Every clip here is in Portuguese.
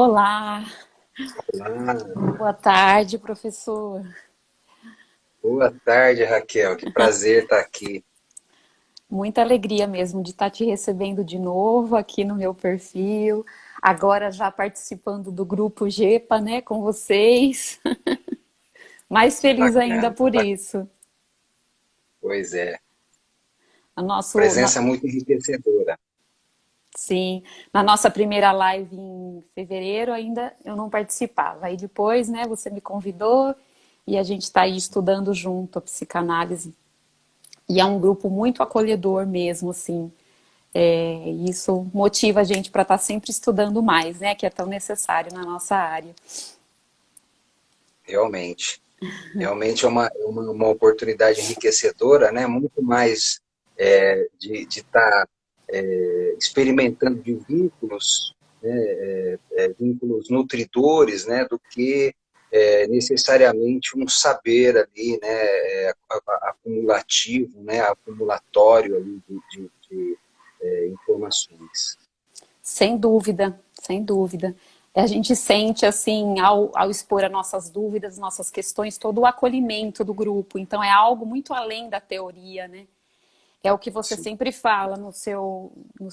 Olá, Olá, boa tarde, professor. boa tarde, Raquel. Que prazer estar aqui. Muita alegria mesmo de estar te recebendo de novo aqui no meu perfil. Agora já participando do grupo GEPA, né, com vocês. Mais feliz ainda Bacana. por isso. Pois é, A nosso, na- presença muito enriquecedora. sim, na nossa primeira live em fevereiro ainda eu não participava. Aí depois, né, você me convidou e a gente está aí estudando junto a psicanálise. E é um grupo muito acolhedor mesmo, assim. E isso motiva a gente para estar sempre estudando mais, né? Que é tão necessário na nossa área. Realmente, realmente é uma oportunidade enriquecedora, né? Muito mais de estar experimentando de vínculos, né? Vínculos nutridores, né? Do que necessariamente um saber ali, né? Acumulativo, né? Acumulatório ali de informações. Sem dúvida, sem dúvida. A gente sente, assim, ao expor as nossas dúvidas, nossas questões, todo o acolhimento do grupo. Então, é algo muito além da teoria, né? É o que você Sim, sempre fala nos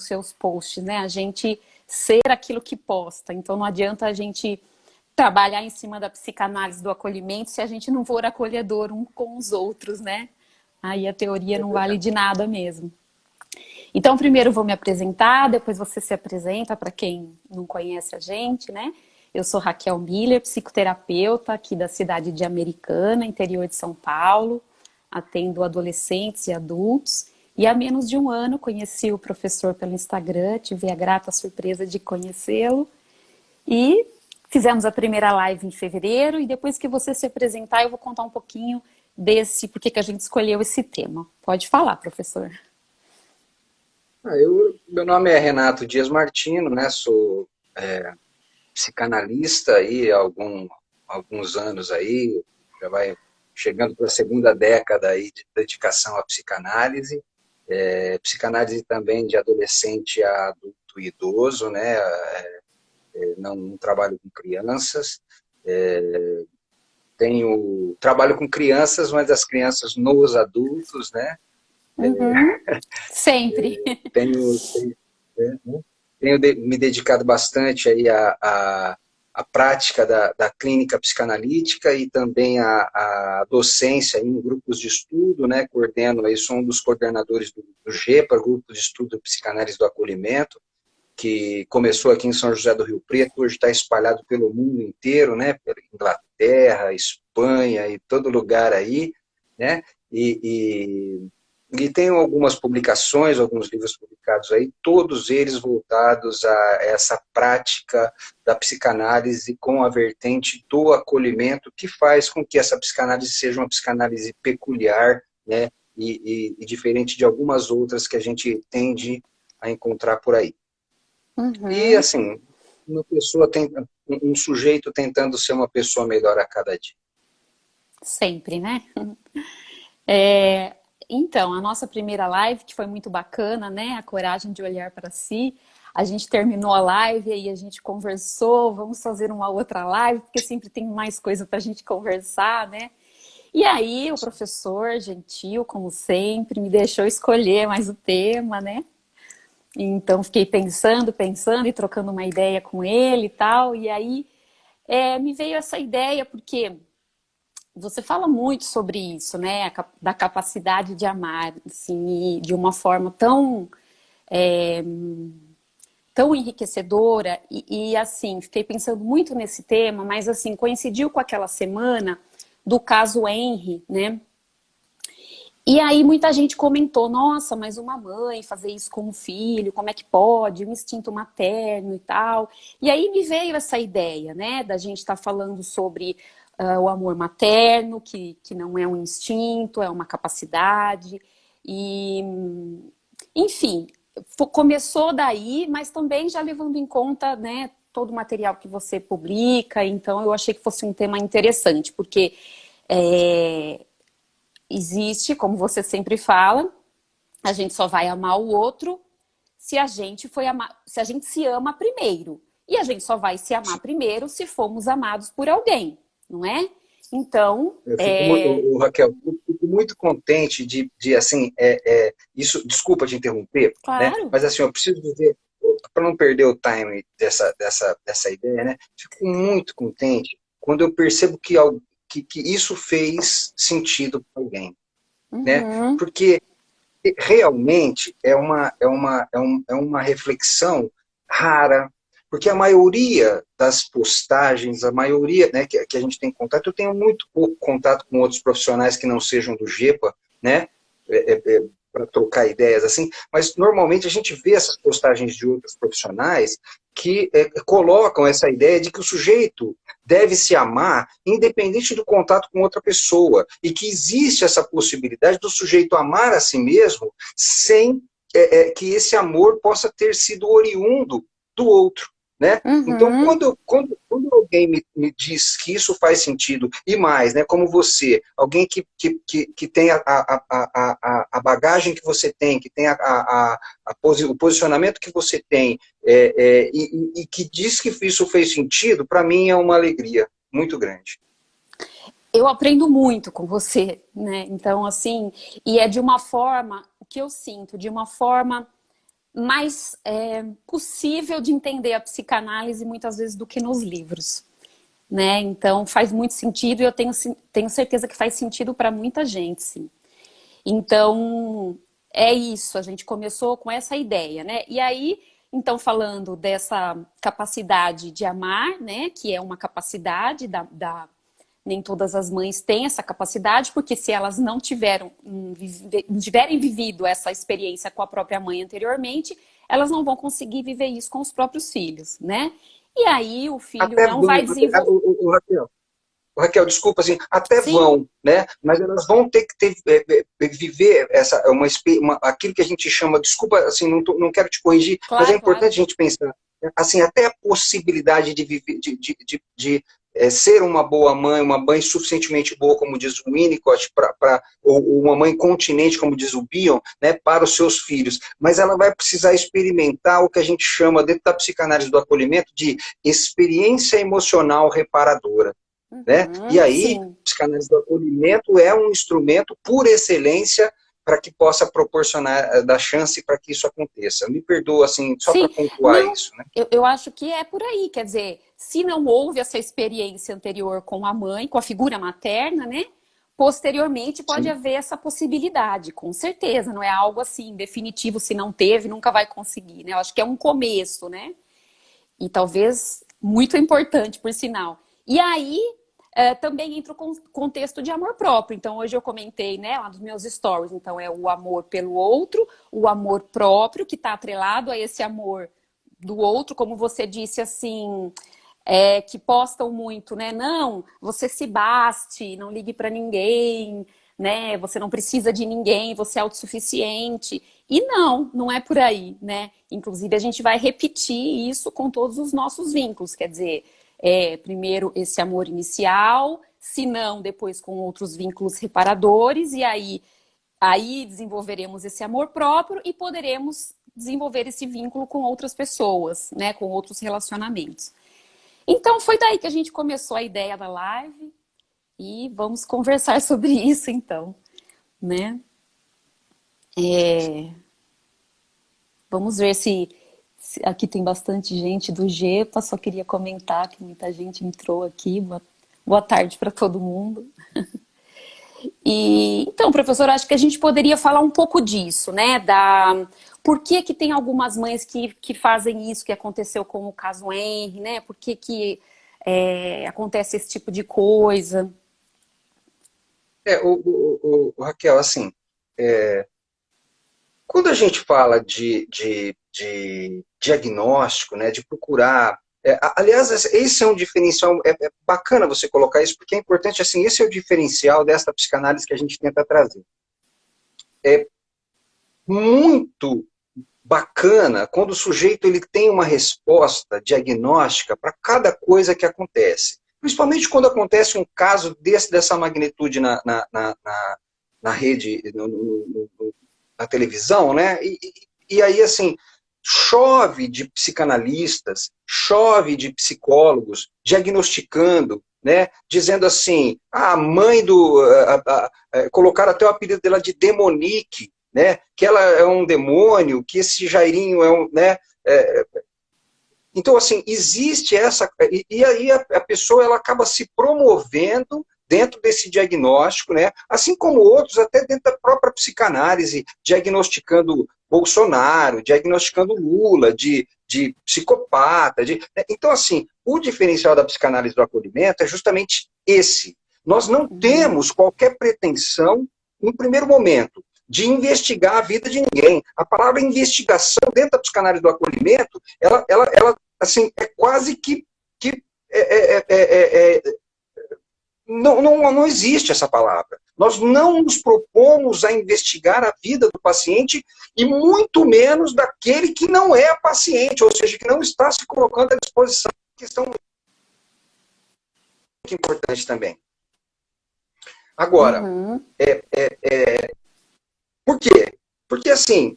seus posts, né? A gente ser aquilo que posta. Então, não adianta a gente trabalhar em cima da psicanálise do acolhimento se a gente não for acolhedor um com os outros, né? Aí a teoria é não vale verdade. de nada mesmo. Então, primeiro eu vou me apresentar, depois você se apresenta para quem não conhece a gente, né? Eu sou Raquel Miller, psicoterapeuta aqui da cidade de Americana, interior de São Paulo. Atendo adolescentes e adultos. E há menos de um ano conheci o professor pelo Instagram, tive a grata surpresa de conhecê-lo. E fizemos a primeira live em fevereiro. E depois que você se apresentar, eu vou contar um pouquinho desse, por que a gente escolheu esse tema. Pode falar, professor. Meu nome é Renato Dias Martino, né? Sou psicanalista aí há alguns anos aí, já vai chegando para a segunda década aí de dedicação à psicanálise, psicanálise também de adolescente a adulto e idoso, né? Não trabalho com crianças, trabalho com crianças, mas as crianças nos adultos, né? Uhum. Sempre. Tenho, me dedicado bastante aí à prática da clínica psicanalítica e também à docência em grupos de estudo, né? Coordeno aí, sou um dos coordenadores do GEPA, Grupo de Estudo de Psicanálise do Acolhimento, que começou aqui em São José do Rio Preto, hoje está espalhado pelo mundo inteiro, né? Pela Inglaterra, Espanha e todo lugar aí, né? E tenho algumas publicações, alguns livros publicados aí, todos eles voltados a essa prática da psicanálise com a vertente do acolhimento, que faz com que essa psicanálise seja uma psicanálise peculiar, né, e diferente de algumas outras que a gente tende a encontrar por aí. E, Uhum. assim, um sujeito tentando ser uma pessoa melhor a cada dia. Sempre, né? É, então, a nossa primeira live, que foi muito bacana, né? A coragem de olhar para si. A gente terminou a live e a gente conversou. Vamos fazer uma outra live, porque sempre tem mais coisa para a gente conversar, né? E aí, o professor, gentil, como sempre, me deixou escolher mais o tema, né? Então, fiquei pensando, pensando e trocando uma ideia com ele e tal. E aí, me veio essa ideia, porque você fala muito sobre isso, né? Da capacidade de amar, assim, e de uma forma é, tão enriquecedora. Assim, fiquei pensando muito nesse tema, mas assim, coincidiu com aquela semana do caso Henry, né? E aí muita gente comentou, nossa, mas uma mãe fazer isso com um filho, como é que pode? Um instinto materno e tal. E aí me veio essa ideia, né, da gente estar falando sobre o amor materno, que não é um instinto, é uma capacidade. E, enfim, começou daí, mas também já levando em conta, né, todo o material que você publica. Então eu achei que fosse um tema interessante, porque é, existe, como você sempre fala, a gente só vai amar o outro se a gente se ama primeiro. E a gente só vai se amar primeiro se formos amados por alguém, não é? Então, Eu fico, Raquel, eu fico muito contente de assim, isso, desculpa te interromper, né? claro. Mas assim, eu preciso dizer, para não perder o time dessa ideia, né? Fico muito contente quando eu percebo que isso fez sentido para alguém, né? Uhum, Porque realmente é uma reflexão rara, porque a maioria das postagens, a maioria, né, que a gente tem contato, eu tenho muito pouco contato com outros profissionais que não sejam do GEPA, né, para trocar ideias assim, mas normalmente a gente vê essas postagens de outros profissionais que colocam essa ideia de que o sujeito deve se amar independente do contato com outra pessoa, e que existe essa possibilidade do sujeito amar a si mesmo sem que esse amor possa ter sido oriundo do outro. Né? Então, uhum. quando alguém me diz que isso faz sentido, e mais, né, como você, alguém que tem a bagagem que você tem, que tem o posicionamento que você tem, e que diz que isso fez sentido, para mim é uma alegria muito grande. Eu aprendo muito com você, né? Então, assim, e é de uma forma, o que eu sinto, de uma forma mais possível de entender a psicanálise muitas vezes do que nos livros, né? Então faz muito sentido e eu tenho certeza que faz sentido para muita gente, sim. Então é isso, a gente começou com essa ideia, né? E aí, então falando dessa capacidade de amar, né? Que é uma capacidade nem todas as mães têm essa capacidade, porque se elas não tiverem vivido essa experiência com a própria mãe anteriormente, elas não vão conseguir viver isso com os próprios filhos, né? E aí o filho Até não vai vão, desenvolver. Raquel, desculpa, assim, até Sim, vão, né? Mas elas vão ter que viver aquilo que a gente chama, desculpa, assim, não quero te corrigir, mas é claro, importante claro. a gente pensar, né, assim, até a possibilidade de viver, ser uma boa mãe, uma mãe suficientemente boa, como diz o Winnicott, ou uma mãe continente, como diz o Bion, né, para os seus filhos. Mas ela vai precisar experimentar o que a gente chama, dentro da psicanálise do acolhimento, de experiência emocional reparadora. Né? E Uhum, aí, sim. a psicanálise do acolhimento é um instrumento por excelência para que possa proporcionar, dar chance para que isso aconteça. Me perdoa, assim, só para Sim, pontuar não, isso. Né? eu acho que é por aí, quer dizer, se não houve essa experiência anterior com a mãe, com a figura materna, né? Posteriormente pode Sim. haver essa possibilidade, com certeza, não é algo assim definitivo, se não teve, nunca vai conseguir, né? Eu acho que é um começo, né? E talvez muito importante, por sinal. E aí também entra o contexto de amor próprio. Então, hoje eu comentei, né, lá dos meus stories. Então, é o amor pelo outro, o amor próprio, que está atrelado a esse amor do outro, como você disse, assim, que postam muito, né? Não, você se baste, não ligue para ninguém, né? Você não precisa de ninguém, você é autossuficiente. E não é por aí, né? Inclusive, a gente vai repetir isso com todos os nossos vínculos, quer dizer, primeiro esse amor inicial, se não, depois com outros vínculos reparadores, e aí desenvolveremos esse amor próprio e poderemos desenvolver esse vínculo com outras pessoas, né? Com outros relacionamentos. Então foi daí que a gente começou a ideia da live e vamos conversar sobre isso então, né? Vamos ver se aqui tem bastante gente do GEPA, só queria comentar que muita gente entrou aqui. Boa tarde para todo mundo. E então, professor, acho que a gente poderia falar um pouco disso, né? Por que tem algumas mães que fazem isso que aconteceu com o caso Henry, né? Por que acontece esse tipo de coisa? Raquel, assim, quando a gente fala de diagnóstico, né, de procurar. Aliás, esse é um diferencial, é bacana você colocar isso, porque é importante, assim, esse é o diferencial dessa psicanálise que a gente tenta trazer. É muito bacana quando o sujeito ele tem uma resposta diagnóstica para cada coisa que acontece. Principalmente quando acontece um caso dessa magnitude na rede, na televisão, né? E aí, assim, chove de psicanalistas, chove de psicólogos diagnosticando, né, dizendo assim, a mãe do... colocaram até o apelido dela de Demonique, né, que ela é um demônio, que esse Jairinho é um... Né, então, assim, existe essa... E aí a pessoa ela acaba se promovendo dentro desse diagnóstico, né? Assim como outros, até dentro da própria psicanálise, diagnosticando Bolsonaro, diagnosticando Lula, de psicopata. Então, assim, o diferencial da psicanálise do acolhimento é justamente esse. Nós não temos qualquer pretensão, no primeiro momento, de investigar a vida de ninguém. A palavra investigação dentro da psicanálise do acolhimento, ela assim, é quase que não existe essa palavra. Nós não nos propomos a investigar a vida do paciente e muito menos daquele que não é paciente, ou seja, que não está se colocando à disposição, que são muito importantes também. Agora, por quê? Porque, assim,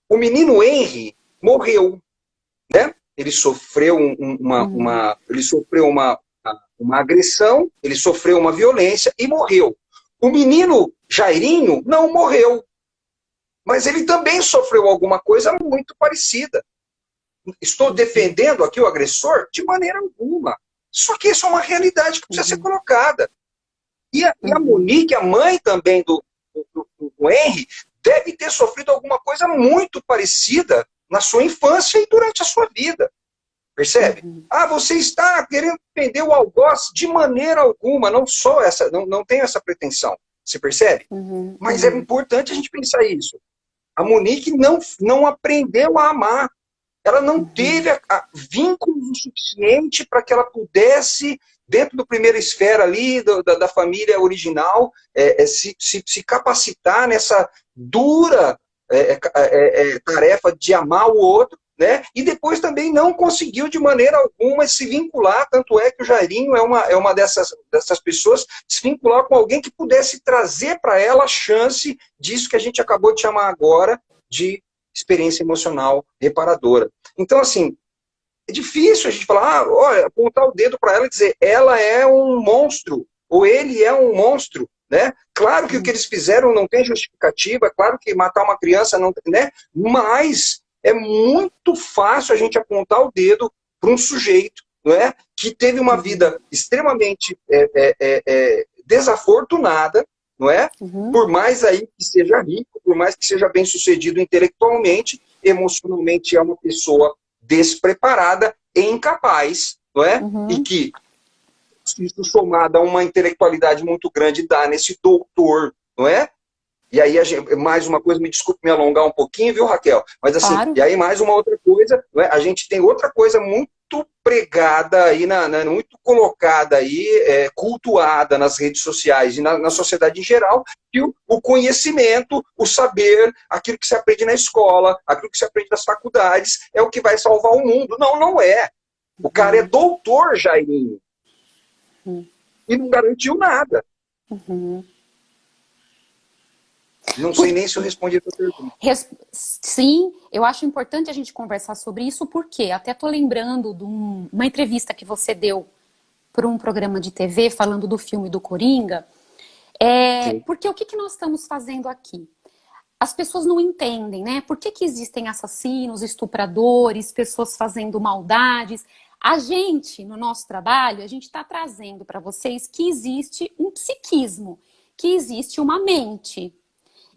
o menino Henry morreu, né? Ele sofreu uma agressão, ele sofreu uma violência e morreu. O menino Jairinho não morreu, mas ele também sofreu alguma coisa muito parecida. Estou defendendo aqui o agressor? De maneira alguma. Só que isso é uma realidade que precisa ser colocada. E a Monique, a mãe também do Henry, deve ter sofrido alguma coisa muito parecida na sua infância e durante a sua vida. Percebe? Você está querendo defender o algoz? De maneira alguma, não só essa, não tenho essa pretensão. Você percebe? Mas é importante a gente pensar isso. A Monique não aprendeu a amar. Ela não teve vínculo suficiente para que ela pudesse, dentro do primeira esfera ali, da família original, se capacitar nessa dura tarefa de amar o outro, né? E depois também não conseguiu de maneira alguma se vincular, tanto é que o Jairinho é uma dessas pessoas, se vincular com alguém que pudesse trazer para ela a chance disso que a gente acabou de chamar agora de experiência emocional reparadora. Então, assim, é difícil a gente falar, olha, apontar o dedo para ela e dizer, ela é um monstro, ou ele é um monstro, né? Claro que o que eles fizeram não tem justificativa, claro que matar uma criança não tem, né? Mas é muito fácil a gente apontar o dedo para um sujeito, não é? Que teve uma vida extremamente desafortunada, não é? Por mais aí que seja rico, por mais que seja bem sucedido intelectualmente, emocionalmente é uma pessoa despreparada e incapaz, não é? E que, isso somado a uma intelectualidade muito grande, dá nesse doutor, não é? E aí, mais uma coisa, me desculpe me alongar um pouquinho, viu, Raquel? Mas assim, claro. E aí mais uma outra coisa, não é? A gente tem outra coisa muito pregada aí, muito colocada aí, cultuada nas redes sociais e na sociedade em geral, que o conhecimento, o saber, aquilo que se aprende na escola, aquilo que se aprende nas faculdades, é o que vai salvar o mundo. Não, não é. O cara é doutor, Jairinho. E não garantiu nada. Não sei nem se eu respondi a tua pergunta. Sim, eu acho importante a gente conversar sobre isso, porque até estou lembrando de uma entrevista que você deu para um programa de TV falando do filme do Coringa. Porque o que nós estamos fazendo aqui? As pessoas não entendem, né? Por que existem assassinos, estupradores, pessoas fazendo maldades? A gente, no nosso trabalho, a gente está trazendo para vocês que existe um psiquismo, que existe uma mente.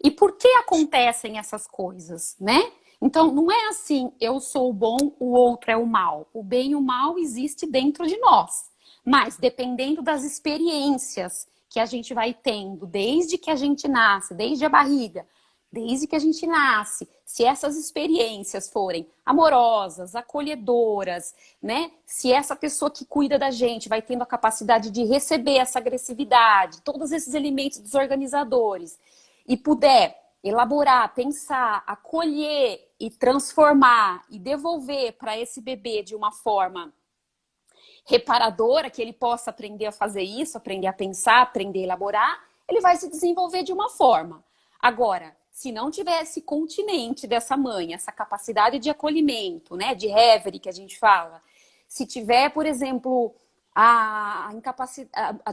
E por que acontecem essas coisas, né? Então, não é assim, eu sou o bom, o outro é o mal. O bem e o mal existe dentro de nós. Mas, dependendo das experiências que a gente vai tendo, desde que a gente nasce, desde a barriga, desde que a gente nasce, se essas experiências forem amorosas, acolhedoras, né? Se essa pessoa que cuida da gente vai tendo a capacidade de receber essa agressividade, todos esses elementos desorganizadores, e puder elaborar, pensar, acolher e transformar e devolver para esse bebê de uma forma reparadora, que ele possa aprender a fazer isso, aprender a pensar, aprender a elaborar, ele vai se desenvolver de uma forma. Agora, se não tiver esse continente dessa mãe, essa capacidade de acolhimento, né, de reverie que a gente fala, Se tiver, por exemplo, a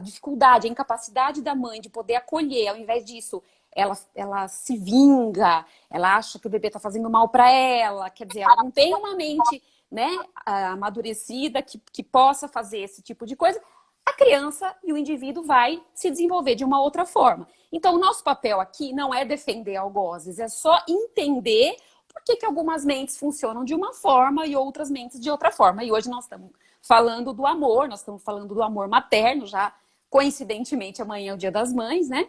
dificuldade, a incapacidade da mãe de poder acolher, ao invés disso, ela se vinga, ela acha que o bebê está fazendo mal para ela, quer dizer, ela não tem uma mente, né, amadurecida que possa fazer esse tipo de coisa, a criança e o indivíduo vai se desenvolver de uma outra forma. Então, o nosso papel aqui não é defender algozes, é só entender por que algumas mentes funcionam de uma forma e outras mentes de outra forma. E hoje nós estamos falando do amor, nós estamos falando do amor materno, já coincidentemente amanhã é o Dia das Mães, né?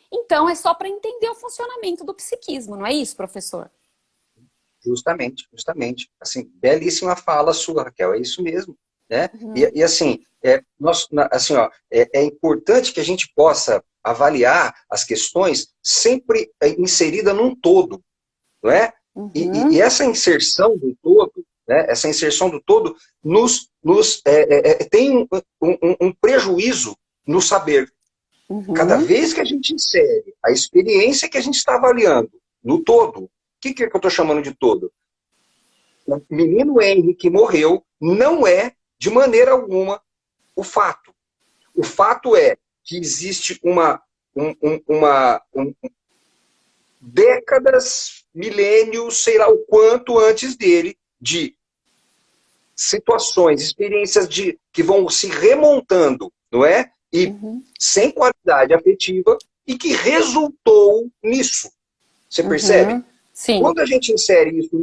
Então, é só para entender o funcionamento do psiquismo, não é isso, professor? Justamente, justamente. Assim, belíssima fala sua, Raquel, é isso mesmo, né? Uhum. E assim, assim, ó, é importante que a gente possa avaliar as questões sempre inserida num todo, não é? E Uhum. essa inserção do todo, né, essa inserção do todo tem um prejuízo no saber. Cada Uhum. vez que a gente insere a experiência que a gente está avaliando no todo, o que eu estou chamando de todo? O menino Henry que morreu não é, de maneira alguma, o fato. O fato é que existe décadas, milênios, sei lá o quanto antes dele, de situações, experiências que vão se remontando, não é? E Uhum. sem qualidade afetiva, e que resultou nisso. Você percebe? Uhum. Sim. Quando a gente insere isso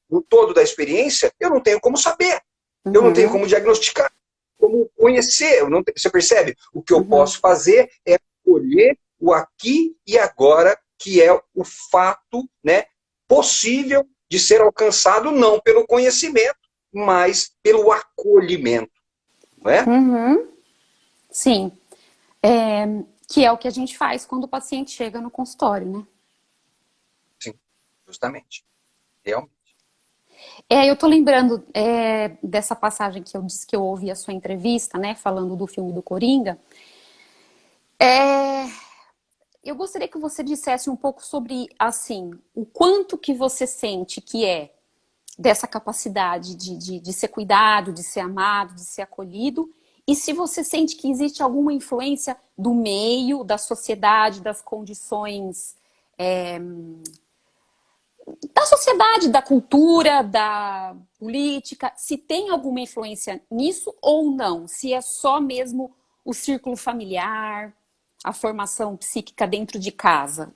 no todo da experiência, eu não tenho como saber. Eu não tenho Uhum. como diagnosticar, como conhecer. Você percebe? O que eu Uhum. posso fazer é colher o aqui e agora, que é o fato, né, possível de ser alcançado não pelo conhecimento, mas pelo acolhimento. Não é? Uhum. Sim. É, que é o que a gente faz quando o paciente chega no consultório, né? Sim, justamente. Realmente. Eu tô lembrando dessa passagem que eu disse que eu ouvi a sua entrevista, né? Falando do filme do Coringa. É, eu gostaria que você dissesse um pouco sobre, assim, o quanto que você sente que é dessa capacidade de ser cuidado, de ser amado, de ser acolhido, e se você sente que existe alguma influência do meio, da sociedade, das condições da sociedade, da cultura, da política, se tem alguma influência nisso ou não, se é só mesmo o círculo familiar, a formação psíquica dentro de casa.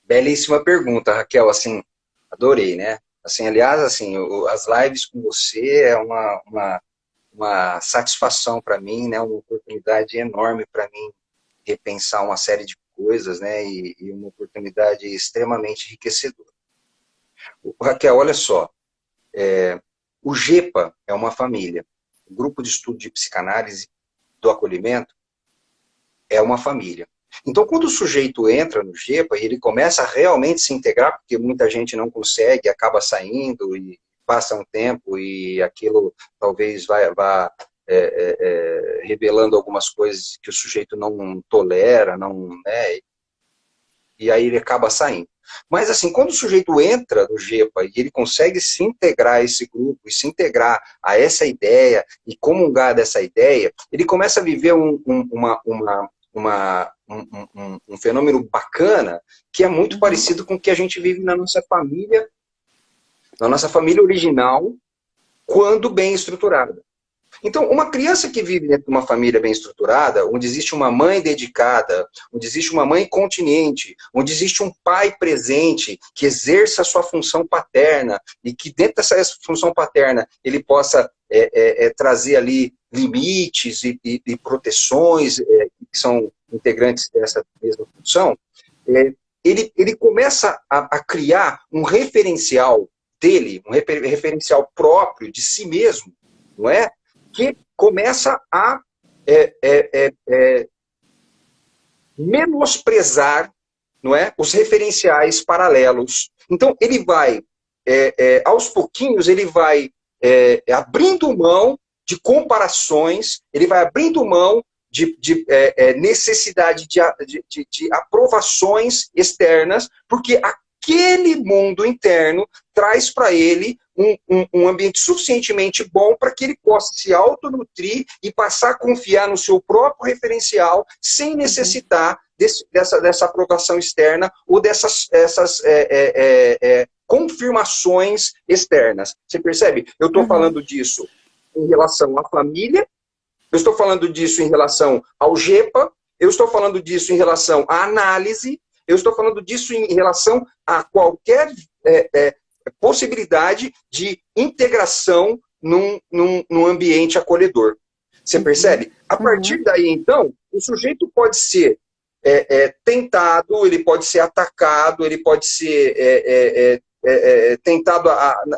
Belíssima pergunta, Raquel. Assim, adorei, né? Assim, aliás, assim, as lives com você é uma satisfação para mim, né? Uma oportunidade enorme para mim repensar uma série de coisas, né? E uma oportunidade extremamente enriquecedora. Raquel, olha só, o GEPA é uma família. O Grupo de Estudo de Psicanálise do Acolhimento é uma família. Então, quando o sujeito entra no GEPA e ele começa a realmente se integrar, porque muita gente não consegue, acaba saindo e passa um tempo e aquilo talvez vá revelando algumas coisas que o sujeito não tolera, não, né, e aí ele acaba saindo. Mas assim, quando o sujeito entra no GEPA e ele consegue se integrar a esse grupo, e se integrar a essa ideia, e comungar dessa ideia, ele começa a viver um fenômeno bacana, que é muito Uhum, parecido com o que a gente vive na nossa família original, quando bem estruturada. Então, uma criança que vive dentro de uma família bem estruturada, onde existe uma mãe dedicada, onde existe uma mãe continente, onde existe um pai presente que exerça a sua função paterna e que dentro dessa função paterna ele possa trazer ali limites e proteções que são integrantes dessa mesma função, ele começa a criar um referencial dele, um referencial próprio de si mesmo, não é? Que começa a menosprezar, não é, os referenciais paralelos. Então, ele vai, aos pouquinhos, ele vai abrindo mão de comparações, ele vai abrindo mão de necessidade de aprovações externas, porque aquele mundo interno traz para ele um ambiente suficientemente bom para que ele possa se autonutrir e passar a confiar no seu próprio referencial sem necessitar dessa aprovação externa ou dessas confirmações externas. Você percebe? Eu estou falando disso em relação à família, eu estou falando disso em relação ao GEPA, eu estou falando disso em relação à análise, eu estou falando disso em relação a qualquer possibilidade de integração num ambiente acolhedor. Você percebe? A partir daí, então, o sujeito pode ser tentado, ele pode ser atacado, ele pode ser tentado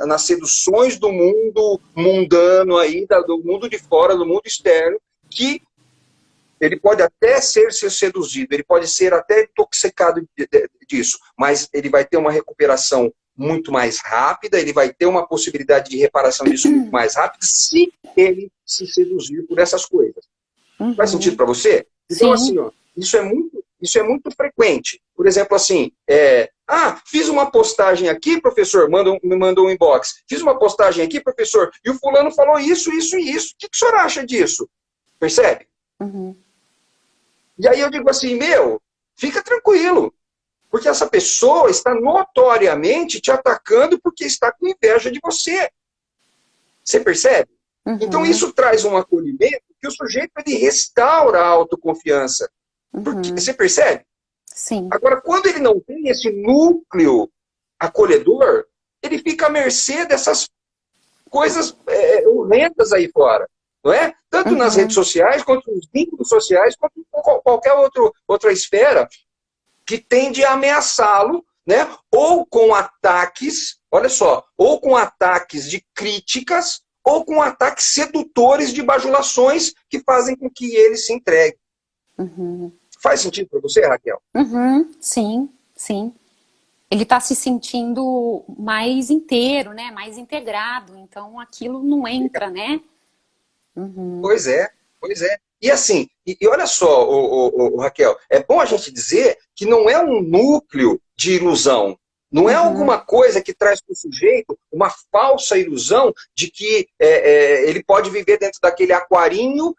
nas seduções do mundo mundano, aí, do mundo de fora, do mundo externo, que ele pode até ser seduzido, ele pode ser até intoxicado disso, mas ele vai ter uma recuperação muito mais rápida, ele vai ter uma possibilidade de reparação disso muito mais rápida se ele se seduzir por essas coisas. Faz sentido para você? Então, assim, ó, isso é muito frequente. Por exemplo, assim, fiz uma postagem aqui, professor, me mandou um inbox. Fiz uma postagem aqui, professor, e o fulano falou isso, isso e isso. O que o senhor acha disso? Percebe? E aí eu digo assim, fica tranquilo. Porque essa pessoa está notoriamente te atacando porque está com inveja de você. Você percebe? Então isso traz um acolhimento que o sujeito ele restaura a autoconfiança. Porque, você percebe? Sim. Agora, quando ele não tem esse núcleo acolhedor, ele fica à mercê dessas coisas horrendas aí fora. Não é? Tanto nas redes sociais, quanto nos vínculos sociais, quanto em qualquer outra esfera que tende a ameaçá-lo, né? Ou com ataques, olha só, ou com ataques de críticas, ou com ataques sedutores de bajulações que fazem com que ele se entregue. Faz sentido para você, Raquel? Sim, sim. Ele está se sentindo mais inteiro, né? Mais integrado. Então aquilo não entra, né? Pois é, pois é. E assim, e olha só, Raquel, é bom a gente dizer que não é um núcleo de ilusão. Não é alguma coisa que traz para o sujeito uma falsa ilusão de que ele pode viver dentro daquele aquarinho,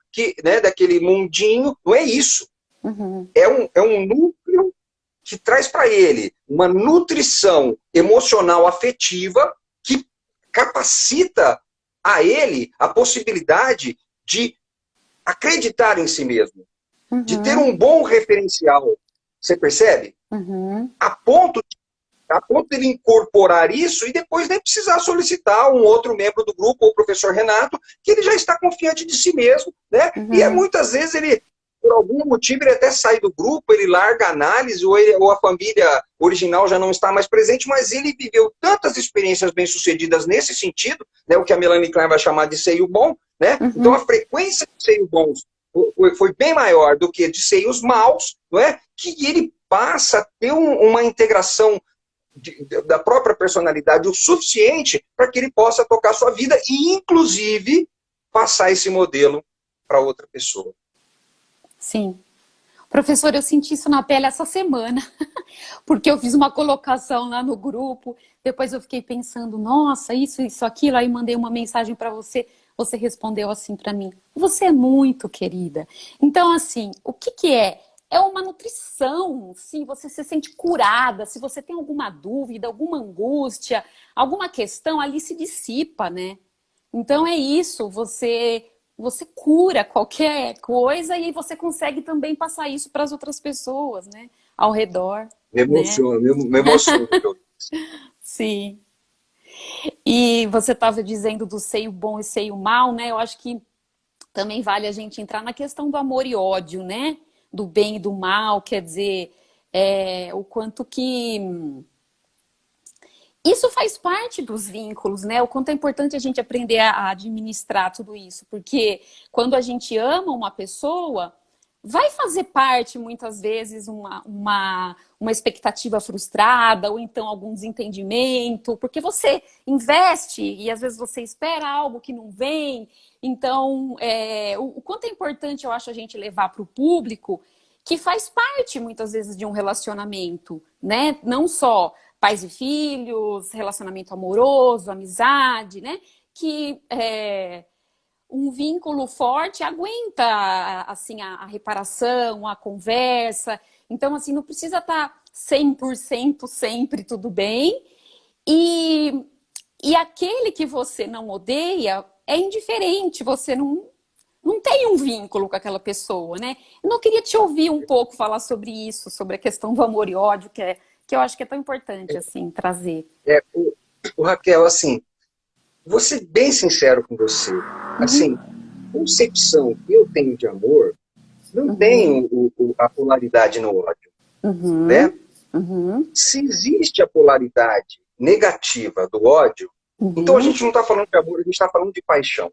daquele mundinho. Não é isso. É um núcleo que traz para ele uma nutrição emocional afetiva que capacita a ele a possibilidade de acreditar em si mesmo, de ter um bom referencial. Você percebe? A ponto de ele incorporar isso e depois nem precisar solicitar um outro membro do grupo, ou o professor Renato, que ele já está confiante de si mesmo, né? E muitas vezes ele, por algum motivo, ele até sai do grupo, ele larga a análise, ou a família original já não está mais presente, mas ele viveu tantas experiências bem-sucedidas nesse sentido, né, o que a Melanie Klein vai chamar de seio bom, né? Então a frequência de seios bons foi bem maior do que de seios maus, não é? Que ele passa a ter uma integração da própria personalidade o suficiente para que ele possa tocar sua vida e, inclusive, passar esse modelo para outra pessoa. Sim. Professor, eu senti isso na pele essa semana, porque eu fiz uma colocação lá no grupo, depois eu fiquei pensando, nossa, isso, aquilo, aí mandei uma mensagem para você, você respondeu assim para mim, você é muito querida. Então, assim, o que é? É uma nutrição, se você se sente curada, se você tem alguma dúvida, alguma angústia, alguma questão, ali se dissipa, né? Então é isso, você cura qualquer coisa e aí você consegue também passar isso para as outras pessoas, né? Ao redor. Me emociona, né? me emociona. Sim. E você estava dizendo do seio bom e seio mal, né? Eu acho que também vale a gente entrar na questão do amor e ódio, né? Do bem e do mal, quer dizer, o quanto que isso faz parte dos vínculos, né? O quanto é importante a gente aprender a administrar tudo isso, porque quando a gente ama uma pessoa, vai fazer parte, muitas vezes, uma expectativa frustrada, ou então algum desentendimento, porque você investe e às vezes você espera algo que não vem. Então, o quanto é importante, eu acho, a gente levar para o público que faz parte, muitas vezes, de um relacionamento, né? Não só pais e filhos, relacionamento amoroso, amizade, né? Que um vínculo forte aguenta assim a reparação, a conversa. Então, assim, não precisa estar 100% sempre tudo bem. E aquele que você não odeia é indiferente, você não tem um vínculo com aquela pessoa, né? Eu não queria te ouvir um pouco falar sobre isso, sobre a questão do amor e ódio, que eu acho que é tão importante, assim, trazer. O Raquel, assim, vou ser bem sincero com você. Assim, a concepção que eu tenho de amor não tem a polaridade no ódio, né? Uhum, uhum, Se existe a polaridade negativa do ódio, então a uhum. gente não está falando de amor, a gente está falando de paixão.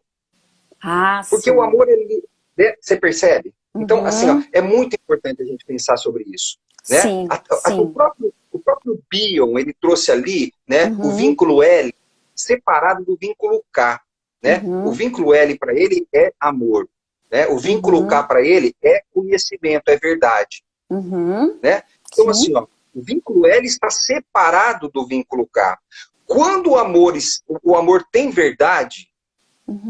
Ah, Porque o sim. amor, ele, né, você percebe? Então, assim, ó, Uhum. é muito importante a gente pensar sobre isso. Né? Sim, sim. O próprio Bion, ele trouxe ali, né, o Uhum, vínculo L separado do vínculo K. Né? O uhum, vínculo L para ele é amor. Né? O vínculo K uhum, para ele é conhecimento, é verdade. uhum. Né? Então, assim, Sim. ó, o vínculo L está separado do vínculo K. Quando o amor tem verdade,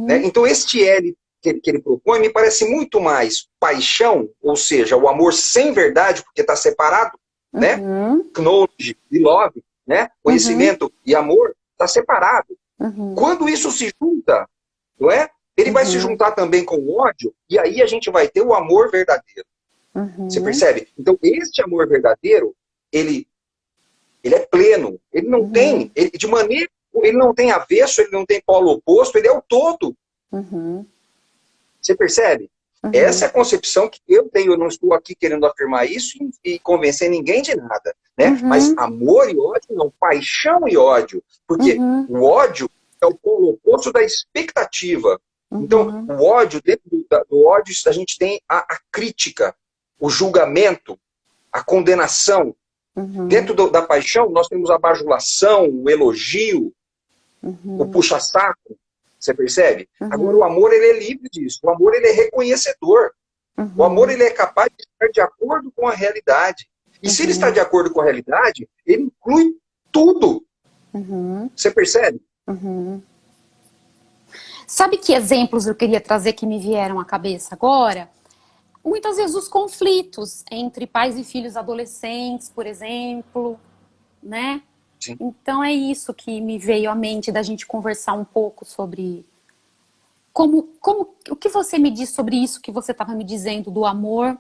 né? Uhum, Então, este L que ele propõe me parece muito mais paixão, ou seja, o amor sem verdade, porque está separado, né? uhum, Knowledge e love, né? uhum, Conhecimento e amor, está separado. uhum, Quando isso se junta, não é? Ele vai se uhum, juntar também com o ódio, e aí a gente vai ter o amor verdadeiro. Você uhum, percebe? Então, este amor verdadeiro, ele, ele é pleno. Ele não tem, uhum, de maneira, ele não tem avesso, ele não tem polo oposto, ele é o todo. uhum, Você percebe? Essa é uhum, a concepção que eu tenho. Eu não estou aqui querendo afirmar isso e convencer ninguém de nada. Né? Mas uhum, amor e ódio, não. Paixão e ódio. Porque uhum, o ódio é o polo oposto da expectativa. Então, uhum, o ódio, dentro do ódio, a gente tem a crítica, o julgamento, a condenação. Dentro uhum, da paixão, nós temos a bajulação, o elogio, o uhum, puxa-saco. Você percebe? Agora, o uhum, amor, ele é livre disso. O amor, ele é reconhecedor. O amor, uhum, ele é capaz de estar de acordo com a realidade. E se ele está uhum, de acordo com a realidade, ele inclui tudo. uhum, Você percebe? uhum. Sabe que exemplos eu queria trazer que me vieram à cabeça agora? Muitas vezes os conflitos entre pais e filhos adolescentes, por exemplo, né? Sim. Então é isso que me veio à mente da gente conversar um pouco sobre o que você me diz sobre isso que você estava me dizendo do amor,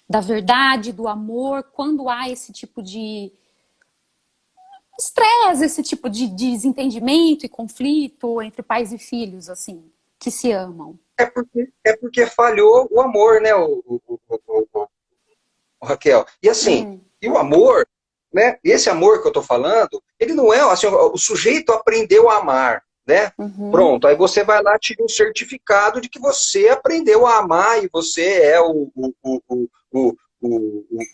da verdade, do amor, quando há esse tipo de estresse, esse tipo de desentendimento e conflito entre pais e filhos, assim, que se amam. É porque falhou o amor, né, o Raquel? E assim, Hum, e o amor, né? Esse amor que eu estou falando, ele não é assim, o sujeito aprendeu a amar, né? uhum, Pronto, aí você vai lá tira um certificado de que você aprendeu a amar e você é o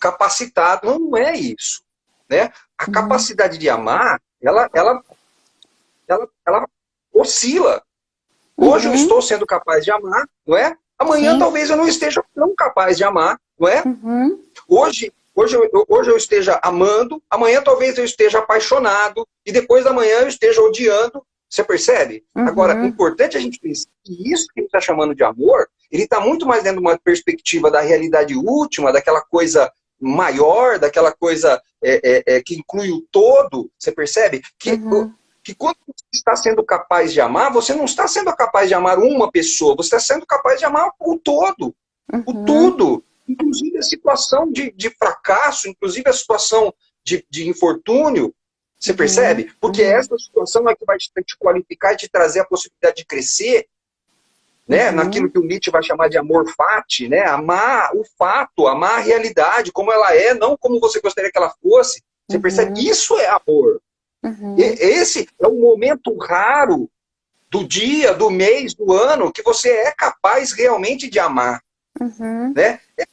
capacitado. Não, não é isso, né? A uhum, capacidade de amar, ela oscila. Hoje eu uhum, estou sendo capaz de amar, não é? Amanhã sim, talvez eu não esteja tão capaz de amar, não é? uhum, Hoje eu esteja amando, amanhã talvez eu esteja apaixonado, e depois da manhã eu esteja odiando. Você percebe? Agora, uhum, importante a gente pensar que isso que a gente está chamando de amor, ele está muito mais dentro de uma perspectiva da realidade última, daquela coisa maior, daquela coisa que inclui o todo. Você percebe? uhum, Que quando você está sendo capaz de amar, você não está sendo capaz de amar uma pessoa, você está sendo capaz de amar o todo, o uhum, tudo. Inclusive a situação de fracasso, inclusive a situação de infortúnio, você uhum, percebe? Porque uhum, essa situação é que vai te qualificar e te trazer a possibilidade de crescer, né? Naquilo uhum, que o Nietzsche vai chamar de amor fati, né? Amar o fato, amar a realidade, como ela é, não como você gostaria que ela fosse. Você percebe? uhum, Isso é amor. uhum, Esse é um momento raro do dia, do mês, do ano, que você é capaz realmente de amar. uhum, Né? É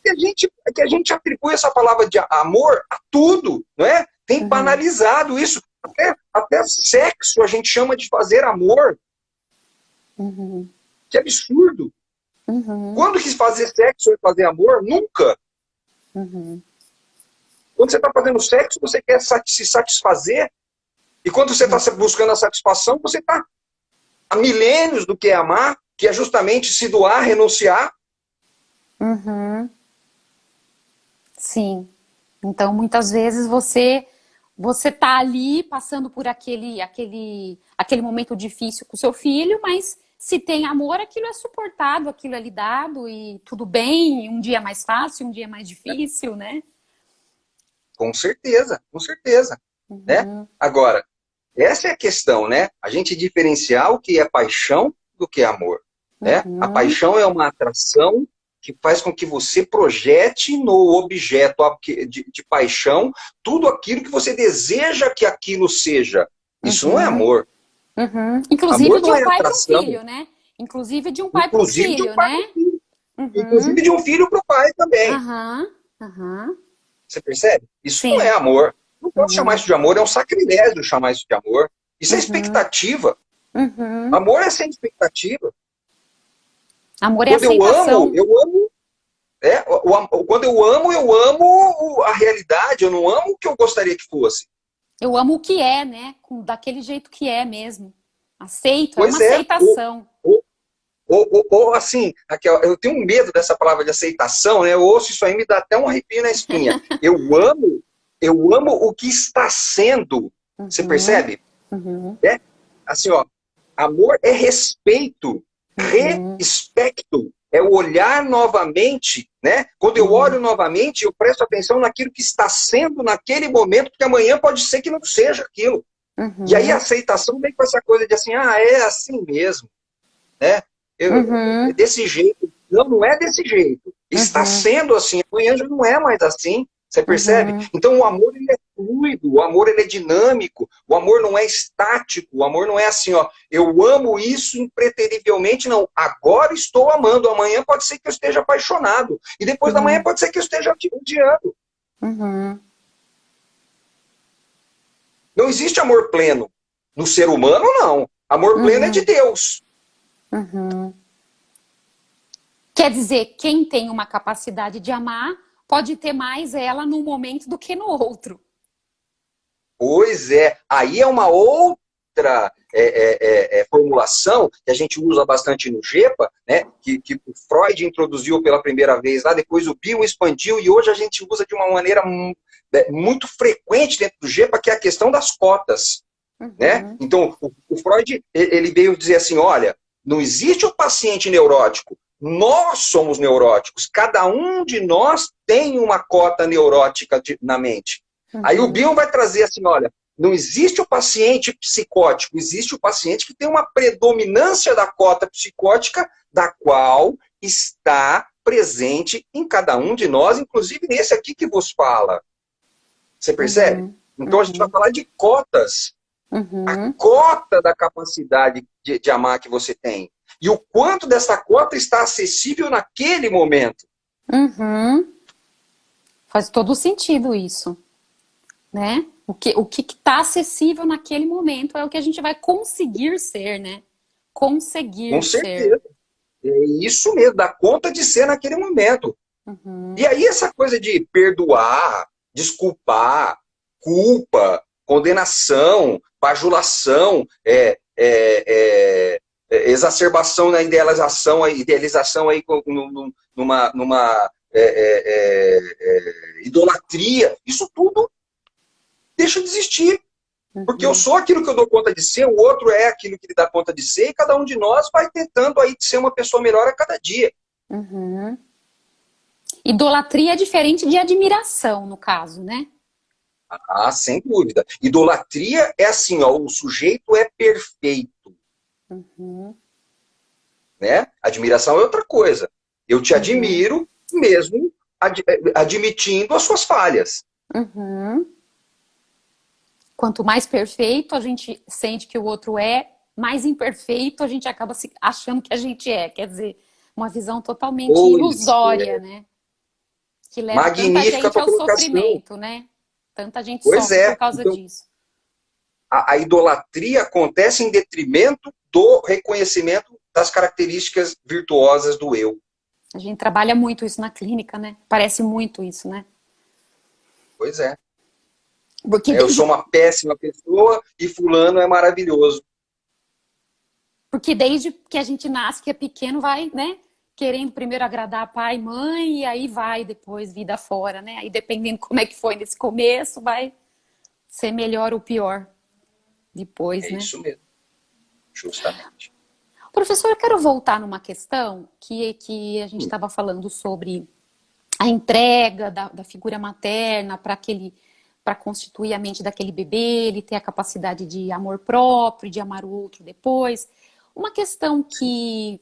que a gente atribui essa palavra de amor a tudo, não é? Tem uhum, banalizado isso. Até sexo a gente chama de fazer amor. uhum, Que absurdo. uhum, Quando que fazer sexo é fazer amor? Nunca. uhum. Quando você está fazendo sexo, você quer se satisfazer. E quando você está buscando a satisfação, você está há milênios do que é amar, que é justamente se doar, renunciar. Uhum. Sim. Então, muitas vezes você tá ali passando por aquele momento difícil com o seu filho, mas se tem amor, aquilo é suportado, aquilo é lidado e tudo bem, um dia é mais fácil, um dia é mais difícil, né? Com certeza, com certeza. Né? Uhum, Agora, essa é a questão, né? A gente diferenciar o que é paixão do que é amor. Né? A uhum, paixão é uma atração que faz com que você projete no objeto de paixão tudo aquilo que você deseja que aquilo seja. Isso não é uhum, amor. uhum. Inclusive Amor de não um é pai para um atração. filho, né? Inclusive de um pai para um Inclusive de um filho, pai para né? o filho. Uhum, Inclusive de um filho para o pai também. aham, aham, Você percebe? Isso não é sim, amor. Não posso chamar uhum, isso de amor, é um sacrilégio chamar isso de amor. Isso é uhum, expectativa. uhum. Amor é sem expectativa. Amor é Quando aceitação. eu amo, quando eu amo a realidade, eu não amo o que eu gostaria que fosse. Eu amo o que é, né? Daquele jeito que é mesmo. Aceito, é uma Pois é, aceitação. ou, ou assim, eu tenho um medo dessa palavra de aceitação, né? Eu ouço isso aí, me dá até um arrepio na espinha. Eu amo o que está sendo. Você Uhum, percebe? uhum, É, assim, ó, amor é respeito, uhum, respecto, é o olhar novamente, né? Quando eu uhum, olho novamente, eu presto atenção naquilo que está sendo naquele momento, porque amanhã pode ser que não seja aquilo. E aí a uhum, aceitação vem com essa coisa de assim, é assim mesmo, né? É uhum, desse jeito. Não, não é desse jeito. Está uhum, sendo assim, amanhã já não é mais assim. Você percebe? uhum, Então o amor ele é fluido, o amor ele é dinâmico, o amor não é estático, o amor não é assim, ó, eu amo isso impreterivelmente, não. Agora estou amando, amanhã pode ser que eu esteja apaixonado, e depois da manhã sim, pode ser que eu esteja odiando. uhum, Não existe amor pleno. No ser humano, não. Amor pleno é de uhum, Deus. uhum. Quer dizer, quem tem uma capacidade de amar pode ter mais ela num momento do que no outro. Pois é, aí é uma outra formulação que a gente usa bastante no GEPA, né, que o Freud introduziu pela primeira vez lá, depois o Bill expandiu e hoje a gente usa de uma maneira muito frequente dentro do GEPA, que é a questão das cotas. Né? Uhum, Então, o Freud ele veio dizer assim, olha, não existe o paciente neurótico, nós somos neuróticos, cada um de nós tem uma cota neurótica na mente. Aí o uhum, Bill vai trazer assim, olha, não existe o paciente psicótico, existe o paciente que tem uma predominância da cota psicótica, da qual está presente em cada um de nós, inclusive nesse aqui que vos fala. Você percebe? uhum, Então a gente vai uhum, falar de cotas, a uhum, cota da capacidade de amar que você tem. E o quanto dessa cota está acessível naquele momento. uhum. Faz todo sentido isso, né? O que está acessível naquele momento é o que a gente vai conseguir ser, né? Com Conseguir ser. certeza. É isso mesmo, dá conta de ser naquele momento. Uhum, E aí essa coisa de perdoar, desculpar, culpa, condenação, bajulação, exacerbação na idealização aí numa idolatria, isso tudo deixa de existir. Porque eu uhum, sou aquilo que eu dou conta de ser, o outro é aquilo que ele dá conta de ser, e cada um de nós vai tentando aí ser uma pessoa melhor a cada dia. uhum. Idolatria é diferente de admiração, no caso, né? Ah, sem dúvida. Idolatria é assim, ó, o sujeito é perfeito, Uhum, né? Admiração é outra coisa. Eu te uhum, admiro mesmo admitindo as suas falhas. uhum. Quanto mais perfeito a gente sente que o outro é, mais imperfeito a gente acaba achando que a gente é. Quer dizer, uma visão totalmente Pois ilusória, é. né? Que leva tanta Magnífica a gente tua ao colocação. sofrimento, né? Tanta gente Pois sofre por é. causa Então, disso. a idolatria acontece em detrimento do reconhecimento das características virtuosas do eu. A gente trabalha muito isso na clínica, né? Parece muito isso, né? Pois é. Porque Eu sou desde, uma péssima pessoa e fulano é maravilhoso. porque desde que a gente nasce, que é pequeno, vai, né? Querendo primeiro agradar pai e mãe, e aí vai depois vida fora, né? Aí dependendo como é que foi nesse começo, vai ser melhor ou pior depois, É né? isso mesmo, justamente. Professor, eu quero voltar numa questão que a gente estava falando sobre a entrega da figura materna para constituir a mente daquele bebê, ele ter a capacidade de amor próprio, de amar o outro depois. Uma questão que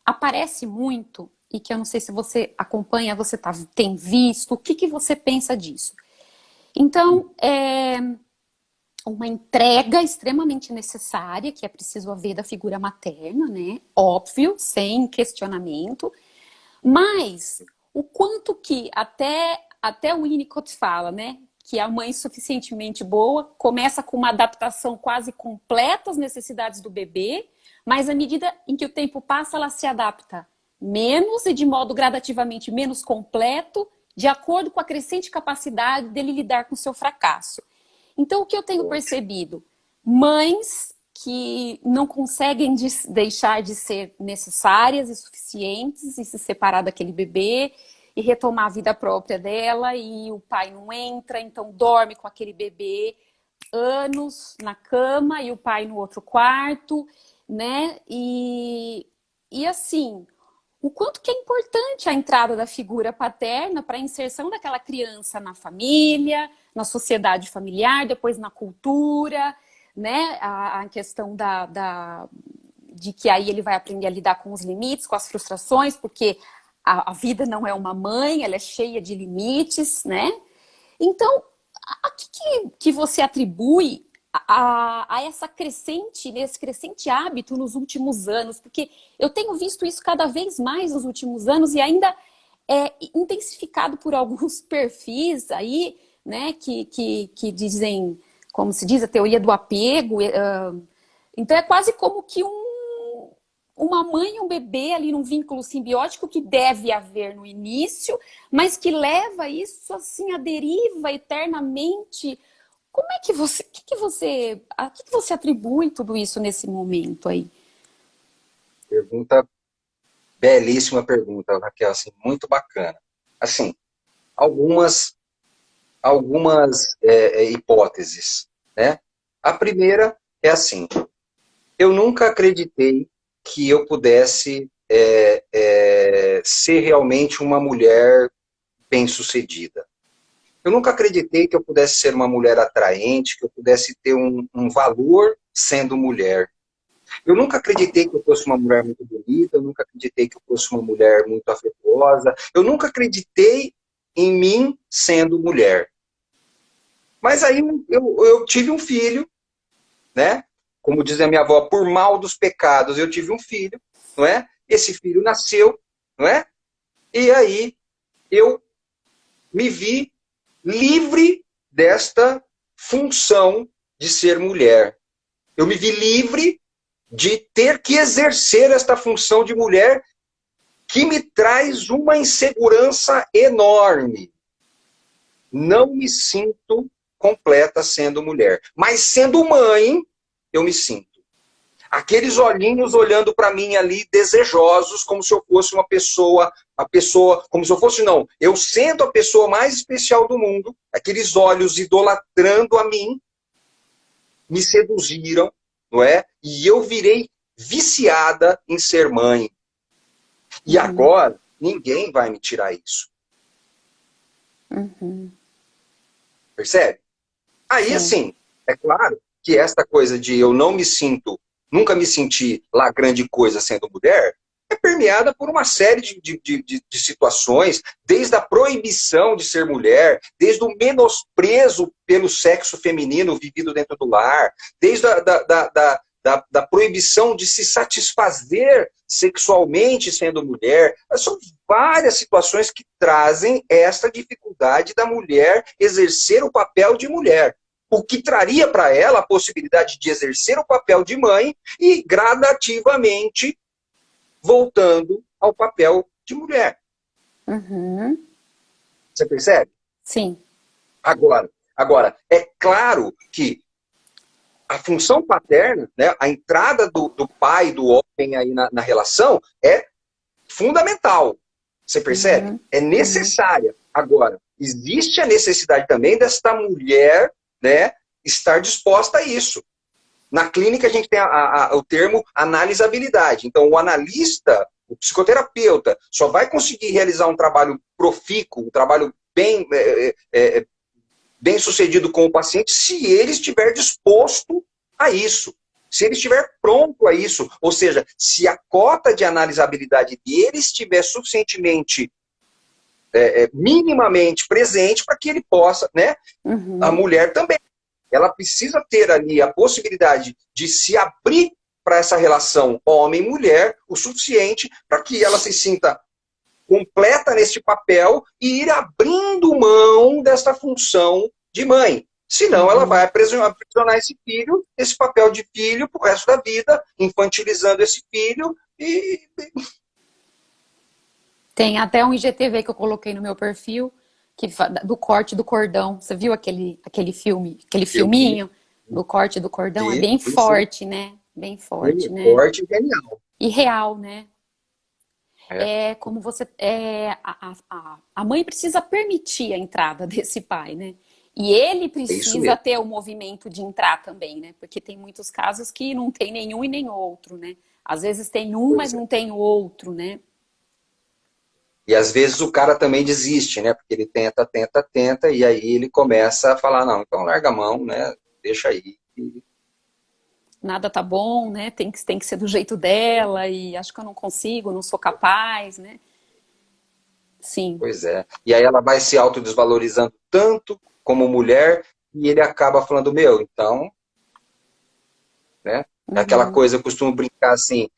aparece muito e que eu não sei se você acompanha, tem visto, o que você pensa disso? Então, uma entrega extremamente necessária, que é preciso haver da figura materna, né? Óbvio, sem questionamento, mas o quanto que até o Winnicott fala, né? Que a mãe suficientemente boa começa com uma adaptação quase completa às necessidades do bebê, mas à medida em que o tempo passa, ela se adapta menos e de modo gradativamente menos completo, de acordo com a crescente capacidade dele lidar com o seu fracasso. Então, o que eu tenho Ótimo. percebido? Mães que não conseguem deixar de ser necessárias e suficientes e se separar daquele bebê e retomar a vida própria dela, e o pai não entra, então dorme com aquele bebê anos na cama e o pai no outro quarto, né? E assim, o quanto que é importante a entrada da figura paterna para a inserção daquela criança na família, na sociedade familiar, depois na cultura, né? A questão de que aí ele vai aprender a lidar com os limites, com as frustrações, porque a vida não é uma mãe, ela é cheia de limites, né? Então, a que você atribui essa esse crescente hábito nos últimos anos? Porque eu tenho visto isso cada vez mais nos últimos anos e ainda é intensificado por alguns perfis aí, né, que dizem, como se diz, a teoria do apego. Então é quase como que uma mãe e um bebê ali num vínculo simbiótico que deve haver no início, mas que leva isso assim à deriva eternamente. Como é que você, a que você atribui tudo isso nesse momento aí? Pergunta, belíssima pergunta, Raquel, assim, muito bacana. Assim, algumas, algumas hipóteses, né? A primeira é assim, eu nunca acreditei que eu pudesse ser realmente uma mulher bem-sucedida. Eu nunca acreditei que eu pudesse ser uma mulher atraente, que eu pudesse ter um valor sendo mulher. Eu nunca acreditei que eu fosse uma mulher muito bonita, eu nunca acreditei que eu fosse uma mulher muito afetuosa, eu nunca acreditei em mim sendo mulher. Mas aí eu tive um filho, né? Como diz a minha avó, por mal dos pecados, eu tive um filho, não é? Esse filho nasceu, não é? E aí eu me vi livre desta função de ser mulher. Eu me vi livre de ter que exercer esta função de mulher que me traz uma insegurança enorme. Não me sinto completa sendo mulher. Mas sendo mãe, eu me sinto. Aqueles olhinhos olhando para mim ali, desejosos, como se eu fosse uma pessoa, como se eu fosse, não, eu sendo a pessoa mais especial do mundo, aqueles olhos idolatrando a mim, me seduziram, não é? E eu virei viciada em ser mãe. E Uhum, agora, ninguém vai me tirar isso. uhum, Percebe? Aí, sim. assim, é claro que esta coisa de eu não me sinto, nunca me senti lá grande coisa sendo mulher, é permeada por uma série de situações, desde a proibição de ser mulher, desde o menosprezo pelo sexo feminino vivido dentro do lar, desde da proibição de se satisfazer sexualmente sendo mulher. São várias situações que trazem essa dificuldade da mulher exercer o papel de mulher. O que traria para ela a possibilidade de exercer o papel de mãe e gradativamente voltando ao papel de mulher. Uhum, Você percebe? sim. Agora, é claro que a função paterna, né, a entrada do pai, do homem aí na relação é fundamental. Você percebe? Uhum, É uhum, necessária. Agora, existe a necessidade também desta mulher, né, estar disposta a isso. Na clínica, a gente tem o termo analisabilidade. Então, o analista, o psicoterapeuta, só vai conseguir realizar um trabalho profícuo, um trabalho bem sucedido com o paciente, se ele estiver disposto a isso. Se ele estiver pronto a isso. Ou seja, se a cota de analisabilidade dele estiver suficientemente, minimamente presente para que ele possa, né? A uhum. mulher também. Ela precisa ter ali a possibilidade de se abrir para essa relação homem-mulher o suficiente para que ela se sinta completa neste papel e ir abrindo mão dessa função de mãe. Senão ela vai Uhum. aprisionar esse filho, esse papel de filho para o resto da vida, infantilizando esse filho e... Tem até um IGTV que eu coloquei no meu perfil do corte do cordão. Você viu aquele filme, aquele Eu vi, filminho do corte do cordão? É vi, bem vi sim. forte, né? Bem forte, né? Forte e genial. E real, né? É, É como você. A mãe precisa permitir a entrada desse pai, né? E ele é isso precisa mesmo. ter o movimento de entrar também, né? Porque tem muitos casos que não tem nenhum e nem outro, né? Às vezes tem um, mas Pois é. não tem o outro, né? E às vezes o cara também desiste, né? Porque ele tenta, tenta, tenta, e aí ele começa a falar, não, então larga a mão, né? Deixa aí. Nada tá bom, né? Tem que ser do jeito dela, e acho que eu não consigo, não sou capaz, né? Sim. Pois é. E aí ela vai se autodesvalorizando tanto como mulher, e ele acaba falando, meu, então, né? É aquela Uhum, coisa, eu costumo brincar assim,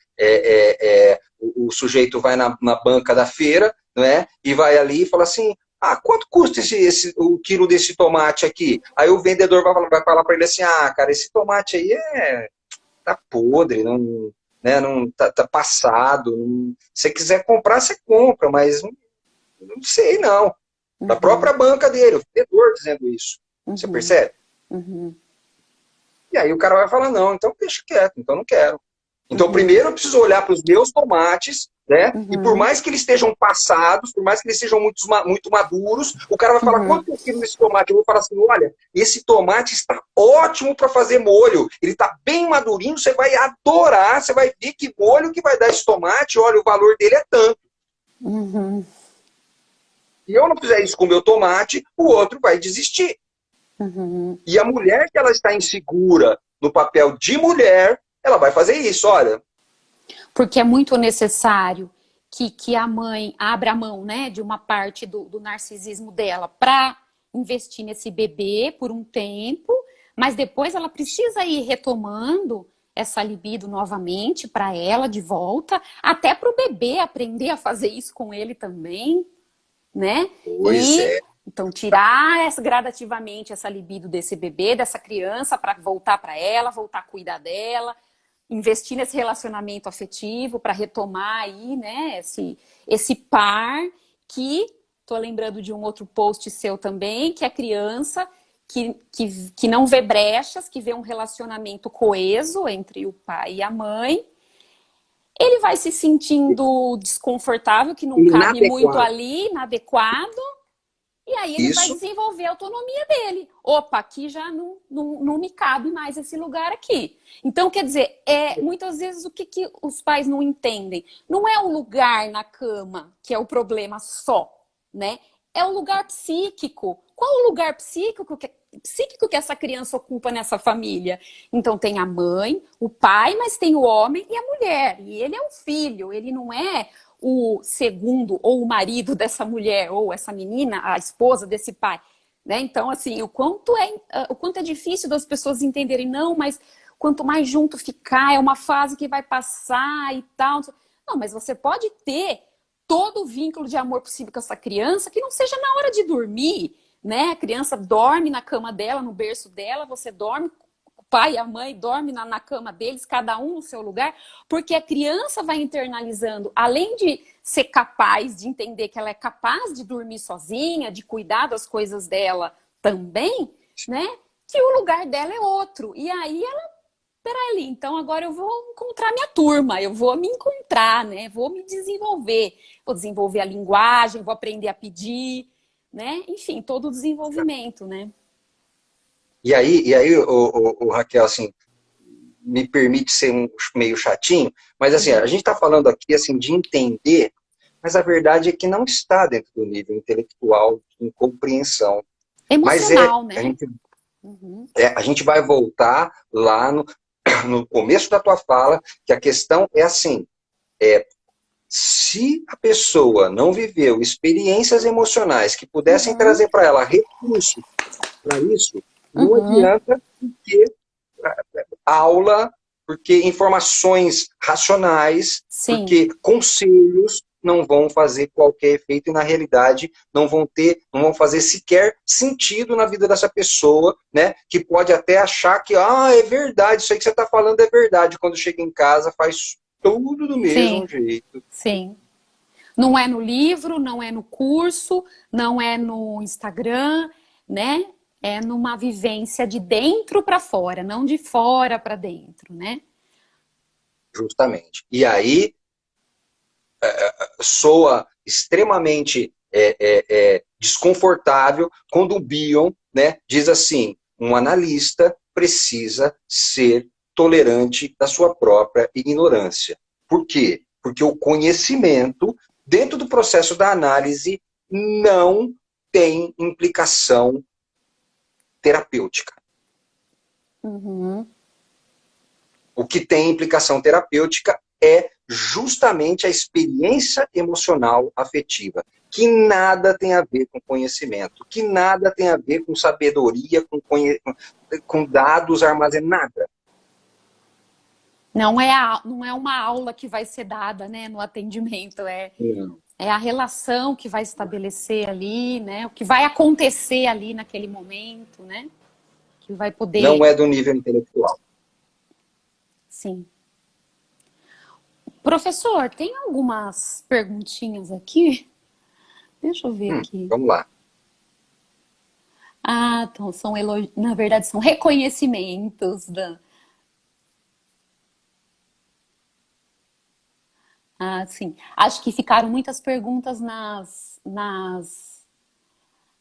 o sujeito vai na banca da feira, não é? E vai ali e fala assim, ah, quanto custa o quilo desse tomate aqui? Aí o vendedor vai falar para ele assim, ah, cara, esse tomate aí tá podre, não, né, não tá passado. Não, se você quiser comprar, você compra, mas não sei não. Da uhum, própria banca dele, o vendedor dizendo isso. Você uhum, percebe? uhum, E aí o cara vai falar, não, então deixa quieto, então não quero. Então, uhum, primeiro eu preciso olhar para os meus tomates, né? E por uhum, mais que eles estejam passados, por mais que eles sejam muito maduros, o cara vai falar, uhum, quanto é o quilo desse tomate? Eu vou falar assim, olha, esse tomate está ótimo para fazer molho. Ele está bem madurinho, você vai adorar, você vai ver que molho que vai dar esse tomate, olha, o valor dele é tanto. uhum, Se eu não fizer isso com o meu tomate, o outro vai desistir. uhum. E a mulher que ela está insegura no papel de mulher, ela vai fazer isso, olha. Porque é muito necessário que a mãe abra mão, né, de uma parte do narcisismo dela para investir nesse bebê por um tempo, mas depois ela precisa ir retomando essa libido novamente para ela de volta, até para o bebê aprender a fazer isso com ele também, né? Pois E é. então tirar gradativamente essa libido desse bebê, dessa criança, para voltar para ela, voltar a cuidar dela, investir nesse relacionamento afetivo para retomar aí, né, esse par que, tô lembrando de um outro post seu também, que é criança que não vê brechas, que vê um relacionamento coeso entre o pai e a mãe, ele vai se sentindo desconfortável, que não cabe muito Inadequado. ali, inadequado, e aí ele vai Isso, desenvolver a autonomia dele. Opa, aqui já não me cabe mais esse lugar aqui. Então, quer dizer, muitas vezes o que os pais não entendem? Não é o lugar na cama que é o problema só, né? É o lugar psíquico. Qual o lugar psíquico que essa criança ocupa nessa família? Então tem a mãe, o pai, mas tem o homem e a mulher. E ele é um filho, ele não é o segundo ou o marido dessa mulher ou essa menina, a esposa desse pai, né? Então, assim, o quanto é difícil das pessoas entenderem, não, mas quanto mais junto ficar, é uma fase que vai passar e tal. Não, mas você pode ter todo o vínculo de amor possível com essa criança que não seja na hora de dormir, né? A criança dorme na cama dela, no berço dela, você dorme, o pai e a mãe dormem na cama deles, cada um no seu lugar, porque a criança vai internalizando, além de ser capaz de entender que ela é capaz de dormir sozinha, de cuidar das coisas dela também, né? Que o lugar dela é outro. E aí ela, peraí, então agora eu vou encontrar minha turma, eu vou me encontrar, né? Vou me desenvolver. Vou desenvolver a linguagem, vou aprender a pedir, né? Enfim, todo o desenvolvimento, né? E aí, Raquel, assim, me permite ser meio chatinho, mas assim, a gente está falando aqui assim, de entender, mas a verdade é que não está dentro do nível intelectual em compreensão. Mas Emocional, né? a gente vai voltar lá no começo da tua fala, que a questão é assim, se a pessoa não viveu experiências emocionais que pudessem Uhum, trazer para ela recursos para isso, não uhum, adianta ter aula, porque informações racionais, sim, porque conselhos não vão fazer qualquer efeito e na realidade não vão fazer sequer sentido na vida dessa pessoa, né? Que pode até achar que é verdade, isso aí que você está falando é verdade. Quando chega em casa faz tudo do mesmo sim, jeito. sim. Não é no livro, não é no curso, não é no Instagram, né? É numa vivência de dentro para fora, não de fora para dentro, né? Justamente. E aí soa extremamente desconfortável quando o Bion, né, diz assim, um analista precisa ser tolerante da sua própria ignorância. Por quê? Porque o conhecimento, dentro do processo da análise, não tem implicação terapêutica. Uhum, O que tem implicação terapêutica é justamente a experiência emocional afetiva, que nada tem a ver com conhecimento, que nada tem a ver com sabedoria, com dados armazenados. não é uma aula que vai ser dada, né, no atendimento, Não. é a relação que vai estabelecer ali, né, o que vai acontecer ali naquele momento, né, que vai Não poder, é do nível intelectual. sim. Professor, tem algumas perguntinhas aqui? Deixa eu ver aqui. Vamos lá. Ah, então são elogios, na verdade são reconhecimentos da. Ah, sim. Acho que ficaram muitas perguntas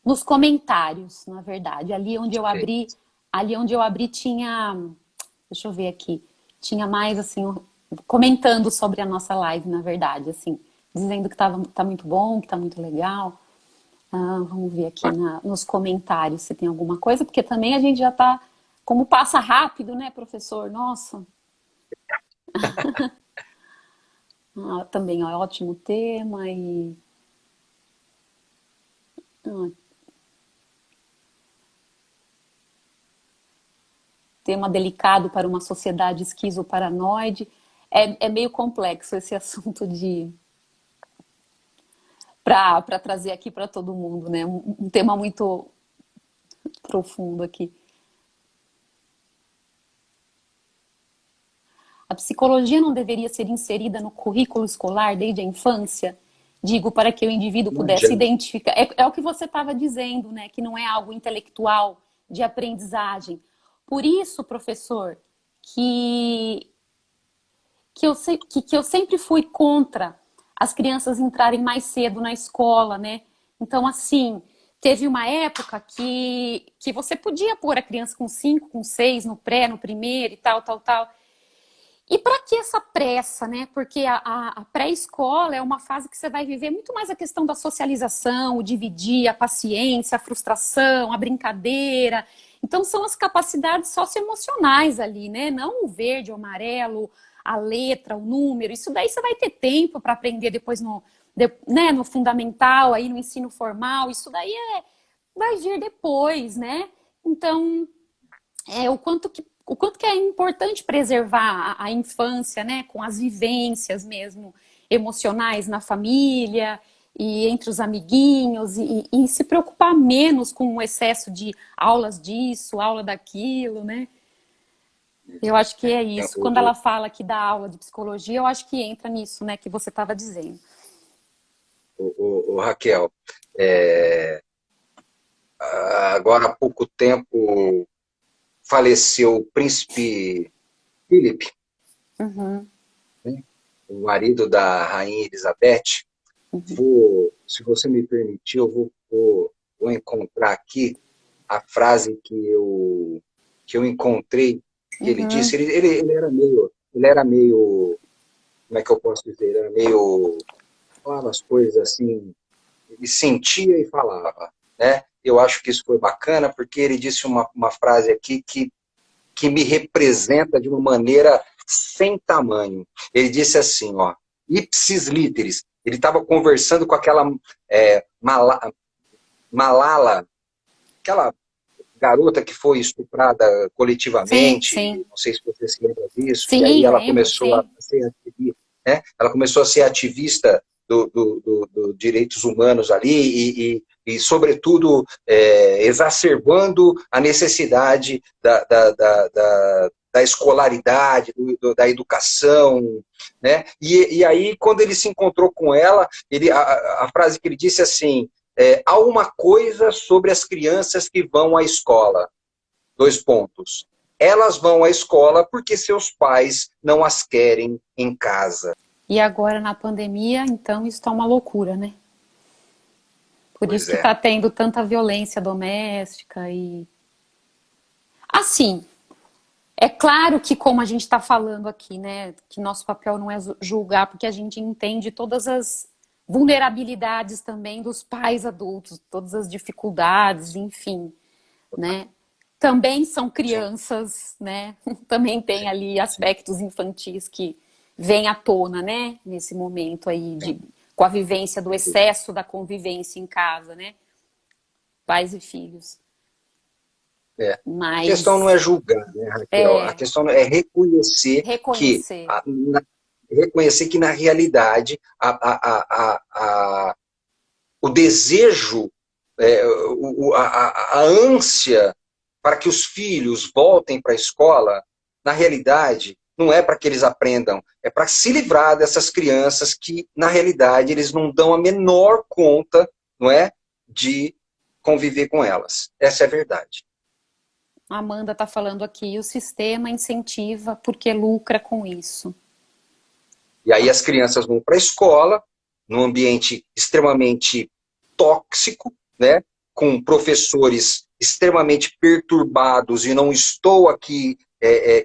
nos comentários, na verdade. Ali onde eu abri tinha, deixa eu ver aqui, tinha mais assim comentando sobre a nossa live, na verdade, assim, dizendo que tá muito bom, que tá muito legal. Ah, vamos ver aqui nos comentários se tem alguma coisa, porque também a gente já tá, como passa rápido, né, professor? Nossa, também é ótimo tema e ah, tema delicado para uma sociedade esquizoparanoide. É meio complexo esse assunto de para trazer aqui para todo mundo, né? Um tema muito profundo aqui. A psicologia não deveria ser inserida no currículo escolar desde a infância? Digo, para que o indivíduo Não pudesse adianta. identificar. É o que você estava dizendo, né? Que não é algo intelectual de aprendizagem. Por isso, professor, que, que eu sempre fui contra as crianças entrarem mais cedo na escola, né? Então, assim, teve uma época que você podia pôr a criança com 5, com 6 no pré, no primeiro e tal, tal, tal. E para que essa pressa, né? Porque a pré-escola é uma fase que você vai viver muito mais a questão da socialização, o dividir, a paciência, a frustração, a brincadeira. Então, são as capacidades socioemocionais ali, né? Não o verde, o amarelo, a letra, o número. Isso daí você vai ter tempo para aprender depois né, no fundamental, aí no ensino formal. Isso daí vai vir depois, né? Então, o quanto que é importante preservar a infância, né, com as vivências mesmo emocionais na família e entre os amiguinhos e se preocupar menos com o excesso de aulas disso, aula daquilo, né? Eu acho que é isso. Quando ela fala que dá aula de psicologia, eu acho que entra nisso, né, que você estava dizendo. Raquel, é, agora há pouco tempo faleceu o príncipe Philip, Uhum, né? O marido da rainha Elizabeth. Se você me permitir, vou encontrar aqui a frase que eu encontrei, que ele disse. uhum. Ele era meio, como é que eu posso dizer? Ele era meio, falava as coisas assim, ele sentia e falava, né? Eu acho que isso foi bacana, porque ele disse uma frase aqui que me representa de uma maneira sem tamanho. Ele disse assim, ó, ipsis literis. Ele estava conversando com aquela Malala, aquela garota que foi estuprada Sim, coletivamente, sim. não sei se você se lembra disso, e aí Sim, ela lembro, começou a sim. ser ativista, né? Ela começou a ser ativista do direitos humanos ali e sobretudo, exacerbando a necessidade da escolaridade, da educação, né? E aí, quando ele se encontrou com ela, a frase que ele disse assim, há uma coisa sobre as crianças que vão à escola. Dois pontos. Elas vão à escola porque seus pais não as querem em casa. E agora na pandemia, então, isso tá uma loucura, né? Por isso Pois que é. tá tendo tanta violência doméstica e. Assim, é claro que, como a gente está falando aqui, né, que nosso papel não é julgar, porque a gente entende todas as vulnerabilidades também dos pais adultos, todas as dificuldades, enfim, né? Também são Sim, crianças, né? Também tem ali sim, aspectos infantis que vêm à tona, né? Nesse momento aí sim, com a vivência do sem dúvida. excesso da convivência em casa, né? Pais e filhos. É. A questão não Mas é julgar, né, Raquel? A é questão é reconhecer que, reconhecer. reconhecer que na realidade, o desejo, a ânsia para que os filhos voltem para a escola, na realidade, não é para que eles aprendam, é para se livrar dessas crianças que, na realidade, eles não dão a menor conta, não é, de conviver com elas. Essa é a verdade. A Amanda está falando aqui, o sistema incentiva porque lucra com isso. E aí as crianças vão para a escola, num ambiente extremamente tóxico, né? Com professores extremamente perturbados, e não estou aqui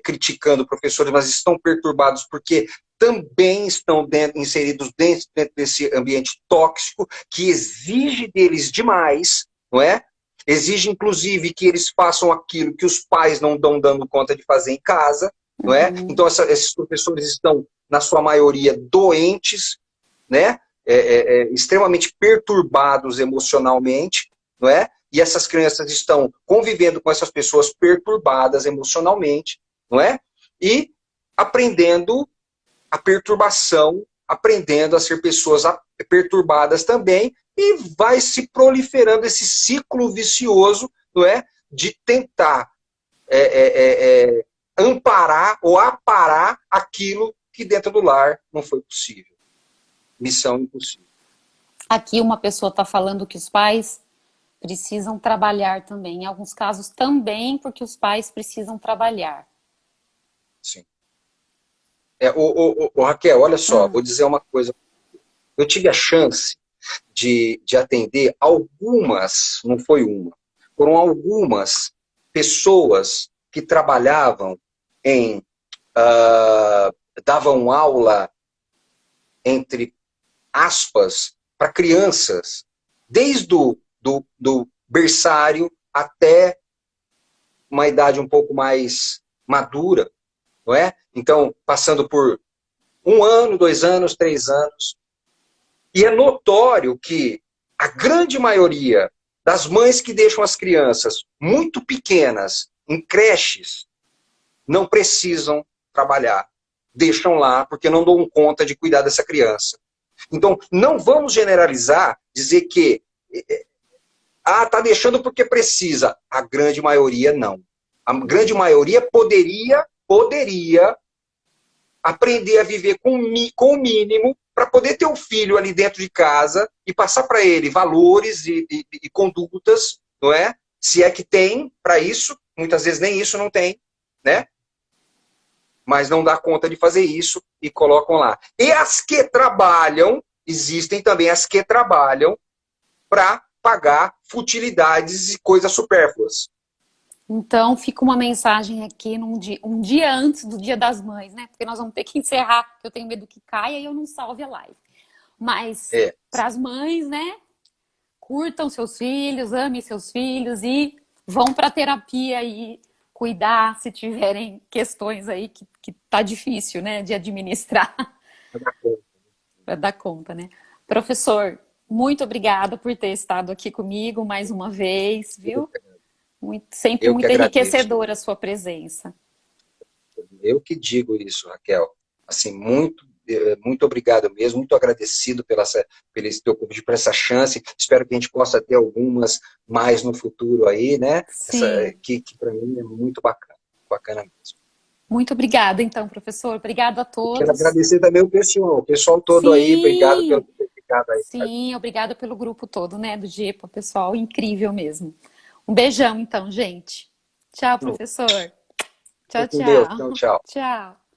criticando professores, mas estão perturbados porque também estão inseridos dentro desse ambiente tóxico, que exige deles demais, não é? Exige, inclusive, que eles façam aquilo que os pais não estão dando conta de fazer em casa, não é? Uhum. Então, esses professores estão, na sua maioria, doentes, né? Extremamente perturbados emocionalmente, não é? E essas crianças estão convivendo com essas pessoas perturbadas emocionalmente, não é? E aprendendo a perturbação, aprendendo a ser pessoas perturbadas também, e vai se proliferando esse ciclo vicioso, não é? De tentar é, é, é, amparar ou aparar aquilo que dentro do lar não foi possível. Missão impossível. Aqui uma pessoa está falando que os pais precisam trabalhar também. Em alguns casos também porque os pais precisam trabalhar. Sim. Raquel, olha só, Hum, vou dizer uma coisa. Eu tive a chance de atender algumas, não foi uma, foram algumas pessoas que trabalhavam em, davam aula, entre aspas, para crianças, desde do berçário até uma idade um pouco mais madura, não é? Então, passando por 1 ano, 2 anos, 3 anos. E é notório que a grande maioria das mães que deixam as crianças muito pequenas em creches não precisam trabalhar. Deixam lá porque não dão conta de cuidar dessa criança. Então, não vamos generalizar, dizer que tá deixando porque precisa. A grande maioria não. A grande maioria poderia aprender a viver com o mínimo para poder ter um filho ali dentro de casa e passar para ele valores e condutas, não é? Se é que tem para isso, muitas vezes nem isso não tem, né? Mas não dá conta de fazer isso e colocam lá. E as que trabalham, existem também as que trabalham para pagar futilidades e coisas supérfluas. Então, fica uma mensagem aqui um dia antes do Dia das Mães, né? Porque nós vamos ter que encerrar, porque eu tenho medo que caia e eu não salve a live. Mas, É. para as mães, né? Curtam seus filhos, amem seus filhos e vão para a terapia e cuidar se tiverem questões aí que tá difícil, né? De administrar. Para dar conta, né? Professor, muito obrigada por ter estado aqui comigo mais uma vez, viu? Sempre Eu que muito agradeço. enriquecedora a sua presença. Eu que digo isso, Raquel. Assim, muito obrigado mesmo, muito agradecido pelo esse teu convite, por essa chance. Espero que a gente possa ter algumas mais no futuro aí, né? Sim. Que para mim é muito bacana, bacana mesmo. Muito obrigada, então, professor. Obrigado a Eu quero todos. agradecer também o pessoal todo aí, obrigado pelo Sim, ter ficado aí. sim, obrigada pelo grupo todo, né, do GEPA, pessoal, incrível mesmo. Um beijão, então, gente. Tchau, professor. Fica Tchau, com Deus, tchau. tchau, tchau. Tchau.